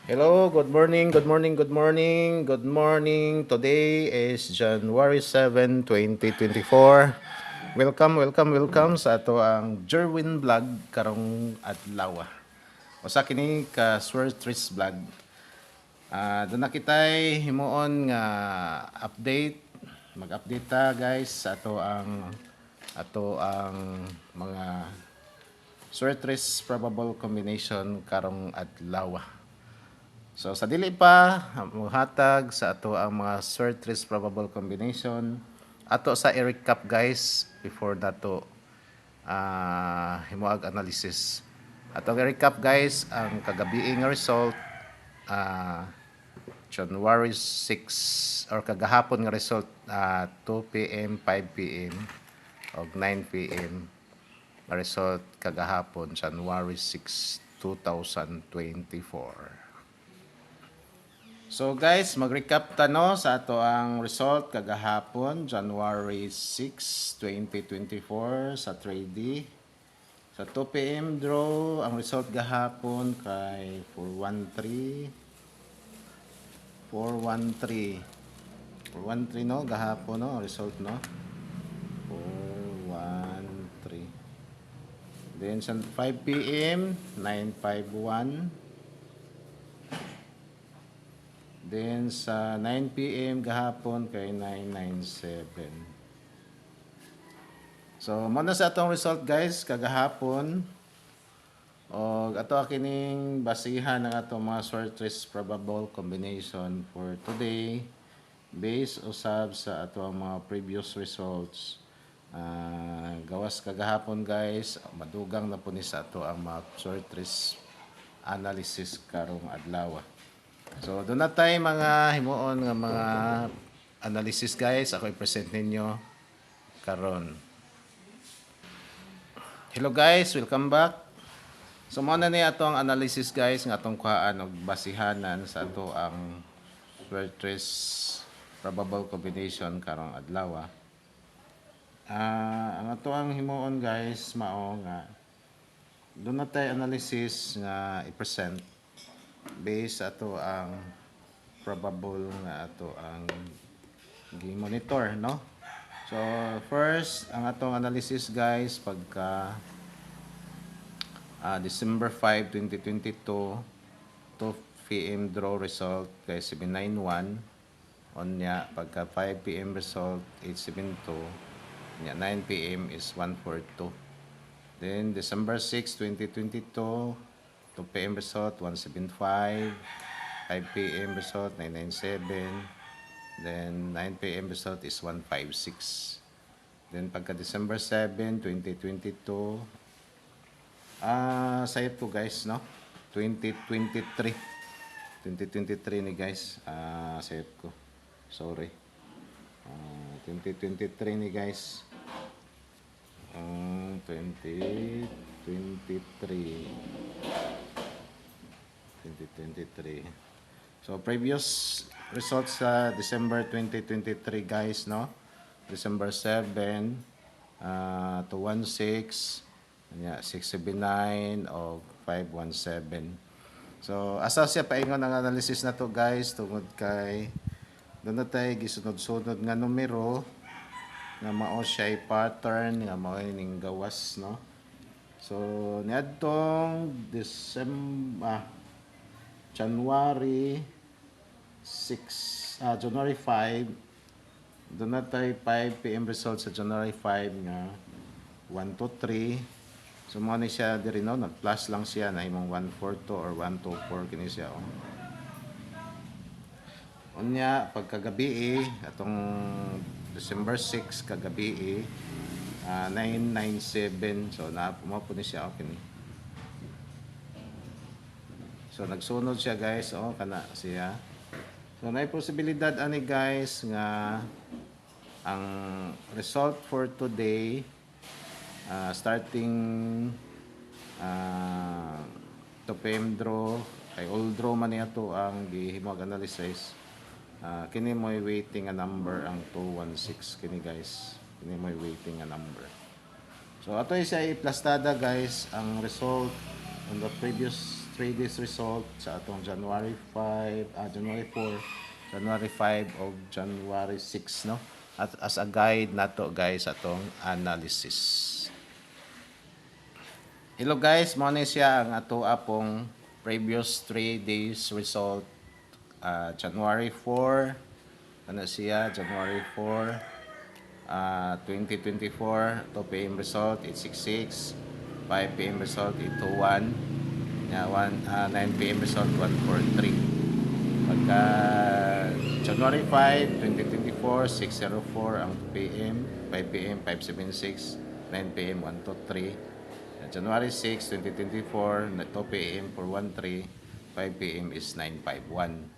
Hello, good morning, good morning, good morning, good morning. Today is January 7, 2024. Welcome sa ato ang Jerwin Vlog karong adlaw. Usa kini ka Swertris Vlog. Doon na kitay himuon nga update. Mag-update ta guys sa ato ang mga Swertris probable combination karong adlaw. So sa dili pa muhatag sa ato ang mga Swertris probable combination ato sa i-recap guys before nato himuag analysis. Ato i-recap guys ang kagabi nga result uh, January 6 or kagahapon nga result 2 p.m., 5 p.m. o 9 p.m. nga result kagahapon January 6, 2024. So guys, mag-recap ta no sa ato ang result kagahapon January 6, 2024 sa trade. Sa 2 PM draw, ang result gahapon kay 413 413 413 no gahapon no result no 413. Then sa 5 PM 951. Then sa 9 PM gahapon kay 997. So muna sa atong result guys kagahapon og ato kining basihan ng atong mga Swertris probable combination for today based usab sa atong mga previous results. Gawas kagahapon guys, madugang na po ni sa ato ang mga Swertris analysis karong adlaw. So, doon na tayo mga himuon nga mga analysis guys. Ako i-present ninyo karon. Hello guys, welcome back. So, muna ni ato ang analysis guys nga atong kuhaan og basihanan sa ato ang Swertris probable combination karong adlaw. Ang ato ang himuon guys mao nga doon na tayo analysis nga i-present based ato ang probable nga ato ang gi-monitor no. So first ang atong analysis guys pagka December 5, 2022 2 PM draw result kay 791 onya pagka 5 PM result 872 nya 9 PM is 142. Then December 6, 2022 2 PM result 175, 5 PM result 997, then 9 PM result is 156. Then pagka December 7, 2022 sayot ko guys no 2023 ni guys sayot ko sorry 2023 ni guys 2023. So previous results sa December 2023 guys no. December 7 to 16 679 o 517. So asa siya paingon ang analysis na to guys tungod kay doon na tayo gisunod-sunod nga numero nga mao siya pattern nga mao ning gawas no. So niadtong January 6 January 5 doon na tayo 5 PM results sa January 5 nga 1 to 3. So mao ni siya diri no nag-plus lang siya na imong 142 or 124 kini siya Unya pagkagabi atong December 6 kagabi 997 so mo po ni siya okay ni. So nagsunod siya guys kana siya. So naay posibilidad ani guys nga ang result for today starting 2 PM draw kay all draw man niya ang gihimog analysis. Kini mo'y waiting a number ang 216 kini guys. Kini mo'y waiting a number. So ato siya i-plastada guys ang result on the previous 3 days result sa atong January 5, January 4, January 5 o January 6, no? At as a guide nato guys atong analysis. Hello guys, mo ni siya ang ato apong previous 3 days result. January 4, ano siya, January 4, 2024, 2 p.m. result, 866, 5 p.m. result, 821, 9 p.m. result, 143. Pagka January 5, 2024, 604 ang 2 p.m., 5 p.m., 576, 9 p.m., 123. January 6, 2024, 2 p.m. 413, 5 p.m. is 951,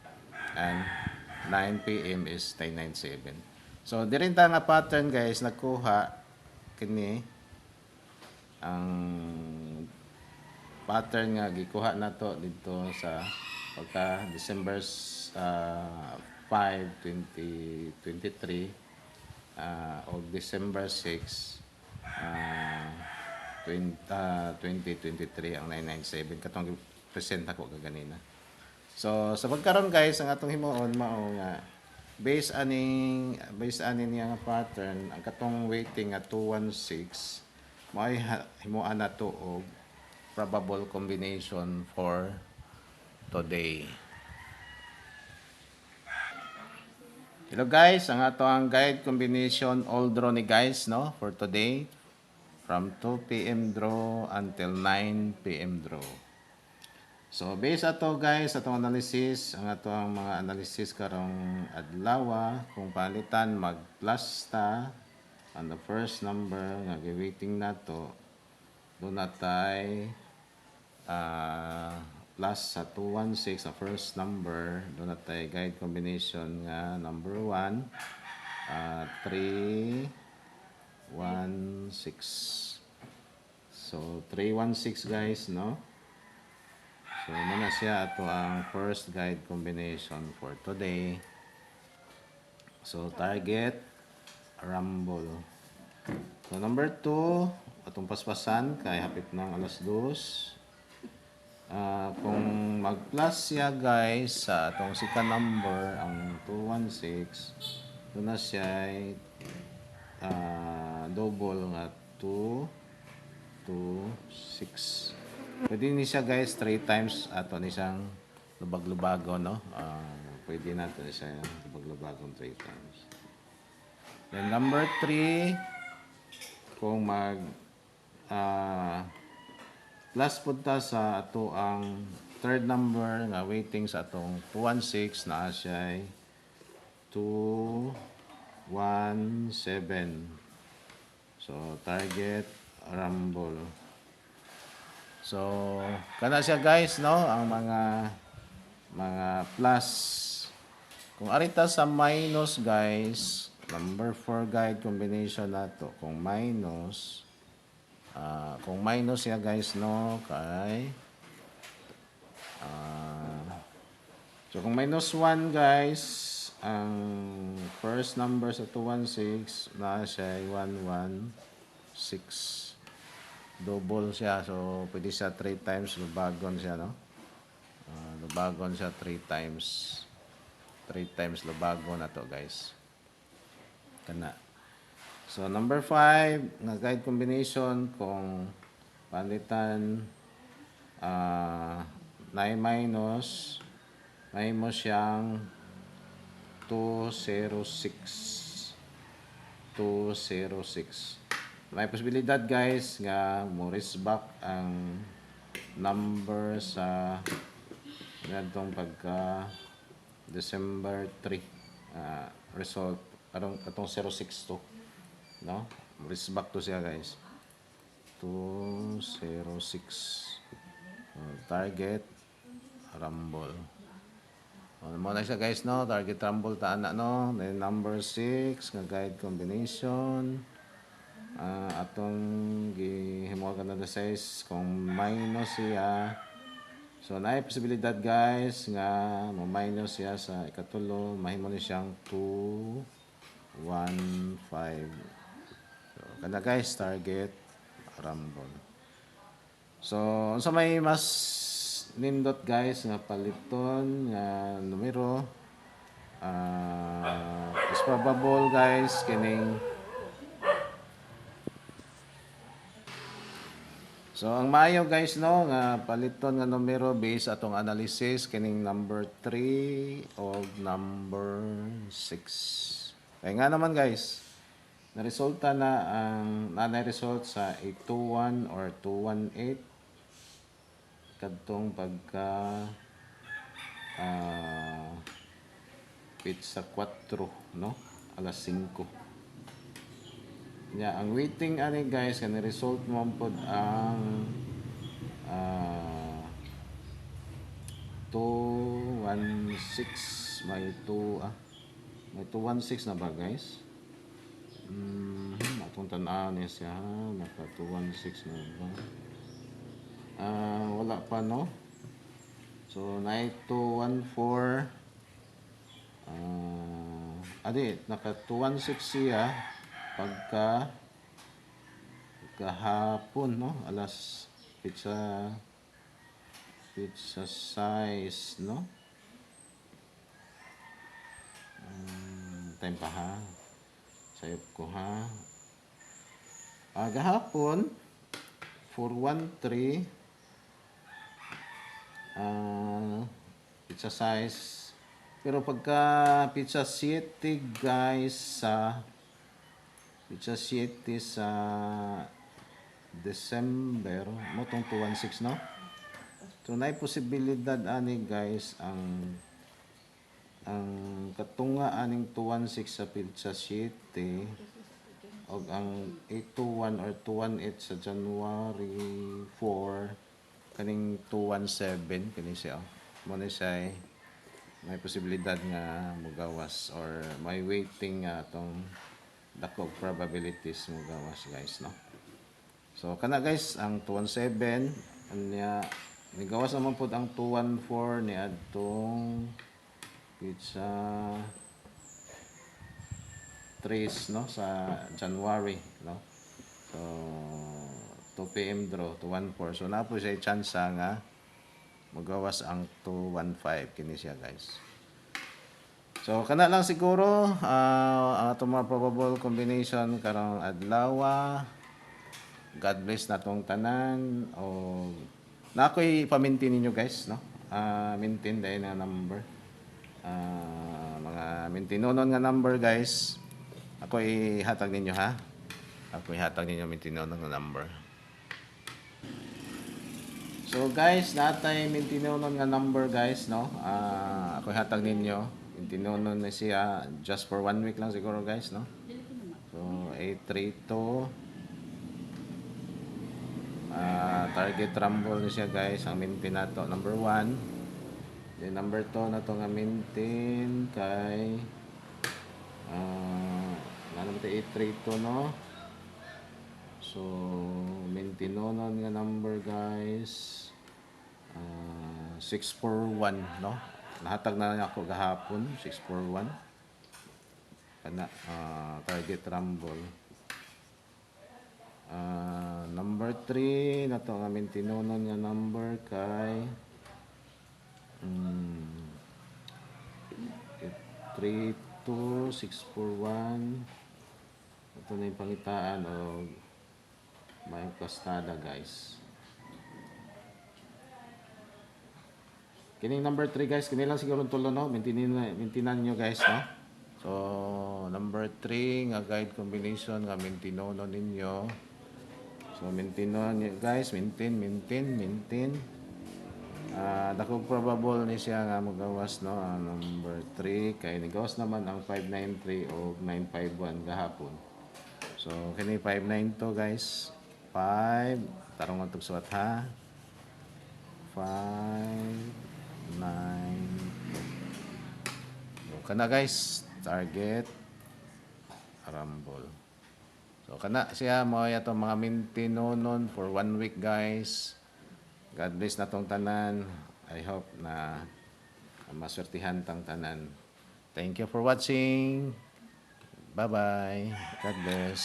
and 9 p.m. is 997. So, di rin ta nga pattern guys, nagkuha kini ang pattern nga gikuha nato dito sa pagka December 5, 2023 o December 6 2023 ang 997 katong present ako kaganina. So sa pagkaron guys ang atong himuon mao nga based aning nga pattern ang katong weighting nga 216 may himuan nato og probable combination for today. Hello guys, ang ato ang guide combination all draw ni guys no for today from 2 p.m. draw until 9 p.m. draw. So based ato guys atong analysis, ang ato ang mga analysis karong adlaw kung palitan mag plus ta on the first number nga gi-weighting nato do natay plus sa 216 sa first number do natay guide combination nga number 1 316. So 316 guys no. So, muna siya ato ang first guide combination for today. So, target, rumble. So, number 2, atong paspasan, kay hapit ng alas 2. Kung mag-plus siya guys, sa atong second number, ang 216, doon na siya double nga 2, 2, 6. Pwede ni siya guys 3 times ato ni siyang lubag-lubago no. Pwede natin siya lubag-lubagon 3 times. Then number 3 kung mag plus punta sa ato ang third number nga weighting sa atong 216 na siya 217. So target rumble. So, kana siya guys, no? Ang mga plus. Kung arita sa minus guys, number 4 guide combination nato. Kung minus siya guys, no? Kay so, kung minus 1 guys, ang first number sa 216 na siya 116. Double siya, so pwede siya 3 times lubagon siya no. Lubagon siya 3 times lubagon na to guys kana. So number 5 nga guide combination kung palitan na minus may mo siyang 206. May posibilidad guys nga mo-raise back ang number sa ganitong pagka December 3 result atong 062 no. Raise back to siya guys 206. Target rumble. Mo na siya guys no, target rumble ta ana no. Then number 6 nga guide combination atong gihimuan na size kung minus siya. So naay posibilidad guys nga mo minus siya sa ikatulo, mahimo ni siyang 215. So kada guys target rumble. So unsa may mas nindot guys nga paliton nga numero. It's probable guys kining. So ang maayo guys no nga paliton nga numero based atong analysis kining number 3 o number 6. Kaya nga naman guys, na-resulta na ang result sa 821 or 218 kadtong pagka pizza 4 no alas 5. Ang waiting ani guys kani result mo pod ang 216 may 216 na ba guys? Atong tan-aw niya siya naka 216 na ba? Wala pa no. So na 214 naka 216 siya pagka kahapon no alas pizza size no time pa ha sayop ko ha gahapon 413 pizza size pero pagka pizza 7 guys sa pizza 7 sa December mo tong 216 no. So naay posibilidad ani guys ang katunga aning 216 sa pizza 7 og ang 821 or 218 sa January 4 kaning 217 kini siya mo ni say may posibilidad nga mogawas or may waiting nga atong dakog probabilities mogawas guys no. So kana guys ang 217 anya nigawas naman pod ang 214 ni adtong pizza 3 no sa January no. So 2 PM draw 214 so na po siya chance nga magawas ang 215 kini siya guys. So kana lang siguro ang atong mga probable combination karong adlaw. God bless natong tanan o na ako'y pamintin ninyo guys no. Maintain dahil na number. Mga mintinonon nga number guys. Ako'y hatag ninyo ha. Ako'y hatag ninyo mintinonon nga number. So guys, natay mintinonon nga number guys no. Ako'y hatag ninyo. Mintinonon na siya just for 1 week lang siguro guys no. So 832 target rumble na siya guys ang maintain nato number 1 then number 2 na to nga maintain kay naman tayo 832 no. So maintainon nga number guys 641 no. Nahatag na niya ako gahapon 641 kana target rumble. Number 3 na to nga maintinonon nga number kay 32641 ito na yung pangitaan o may kastada guys. Kining number 3 guys kini lang siguro tulo no maintinan nyo guys no. So number 3 nga guide combination nga maintinonon ninyo. So maintinon guys, maintain. Dakog probable ni siya nga magawas no ang number 3 kay nigawas naman ang 593 o 951 gahapon. So kini 592 guys. 5 tarong ang tugsuat ha. 5 9 kana guys target rumble. So kana siya mo yato mga mintinonon for 1 week guys. God bless natong tanan. I hope na maswertihan tang tanan. Thank you for watching. Bye bye. God bless.